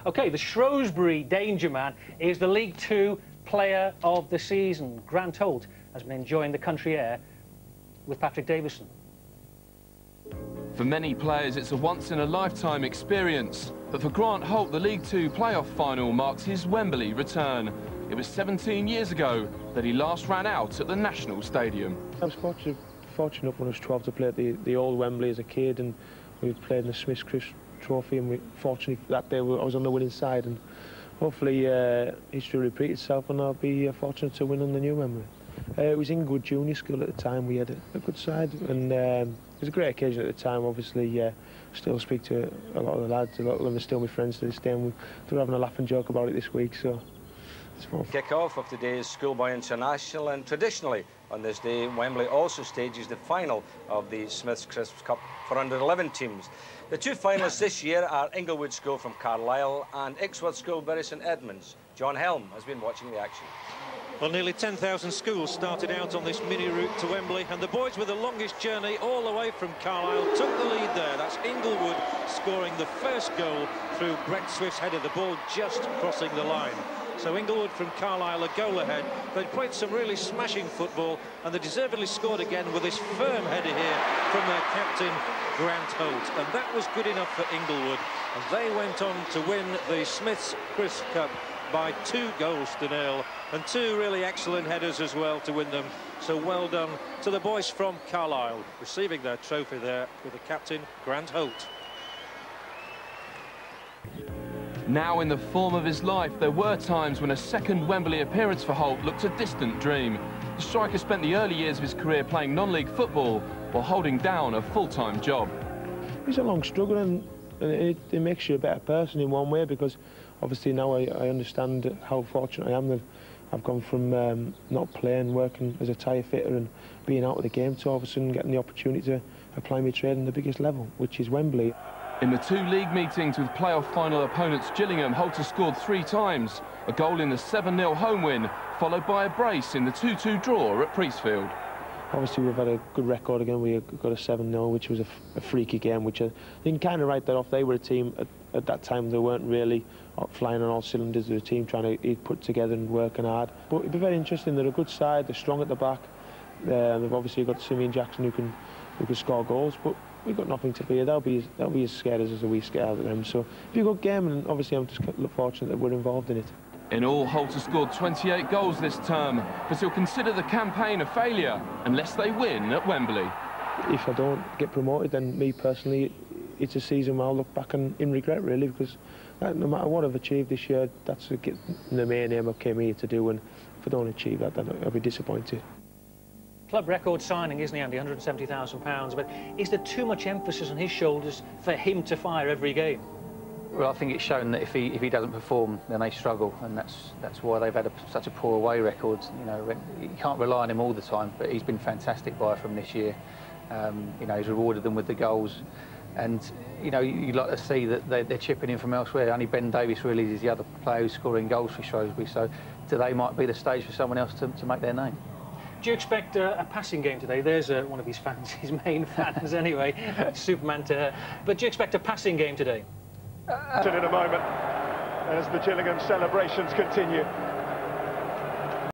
OK, the Shrewsbury Danger Man is the League Two Player of the Season. Grant Holt has been enjoying the country air with Patrick Davison. For many players, it's a once-in-a-lifetime experience. But for Grant Holt, the League Two playoff final marks his Wembley return. It was 17 years ago that he last ran out at the National Stadium. I was fortunate when I was 12 to play at the old Wembley as a kid, and we played in the Smith's Trophy, and fortunately that day I was on the winning side, and hopefully history will repeat itself and I'll be fortunate to win on the new Wembley. It was Inglewood Junior School at the time. We had a good side, and it was a great occasion at the time. Obviously, still speak to a lot of the lads. A lot of them are still my friends to this day, and we're having a laugh and joke about it this week, so it's fun. Kick-off of today's Schoolboy International, and traditionally on this day, Wembley also stages the final of the Smith's Crisps Cup for under-11 teams. The two finalists this year are Inglewood School from Carlisle and Ixworth School, St Edmunds. John Helm has been watching the action. Well, nearly 10,000 schools started out on this mini route to Wembley, and the boys with the longest journey all the way from Carlisle took the lead there. That's Inglewood scoring the first goal through Brett Swift's header, the ball just crossing the line. So Inglewood from Carlisle a goal ahead. They'd played some really smashing football, and they deservedly scored again with this firm header here from their captain, Grant Holt. And that was good enough for Inglewood, and they went on to win the Smith's Crisps Cup by 2-0, and two really excellent headers as well to win them. So well done to the boys from Carlisle, receiving their trophy there with the captain, Grant Holt. Now in the form of his life, there were times when a second Wembley appearance for Holt looked a distant dream. The striker spent the early years of his career playing non-league football while holding down a full-time job. It's a long struggle, and it makes you a better person in one way, because obviously now I understand how fortunate I am that I've gone from not playing, working as a tyre fitter and being out of the game, to all of a sudden getting the opportunity to apply my trade on the biggest level, which is Wembley. In the two league meetings with playoff final opponents Gillingham, Holt has scored 3 times. A goal in the 7-0 home win, followed by a brace in the 2-2 draw at Priestfield. Obviously, we've had a good record again. We got a 7-0, which was a freaky game, which I can kind of write that off. They were a team at that time. They weren't really flying on all cylinders. They were a team trying to put together and working hard. But it'd be very interesting. They're a good side. They're strong at the back. They've obviously got Simeon Jackson who can score goals. But we've got nothing to fear. They'll be as scared as we scared of them. So it'll be a good game, and obviously I'm just fortunate that we're involved in it. In all, Holt has scored 28 goals this term, but he'll consider the campaign a failure unless they win at Wembley. If I don't get promoted, then me personally, it's a season where I'll look back in regret, really, because no matter what I've achieved this year, that's the main aim I came here to do, and if I don't achieve that, then I'll be disappointed. Club record signing, isn't he, Andy? £170,000. But is there too much emphasis on his shoulders for him to fire every game? Well, I think it's shown that if he doesn't perform, then they struggle, and that's why they've had such a poor away record. You know, you can't rely on him all the time, but he's been fantastic by from this year. You know, he's rewarded them with the goals, and you know, you'd like to see that they're chipping in from elsewhere. Only Ben Davies really is the other player who's scoring goals for Shrewsbury, so today might be the stage for someone else to make their name. Do you expect a passing game today? There's one of his fans, his main fans anyway, Superman to her. But do you expect a passing game today? In a moment, as the Gillingham celebrations continue.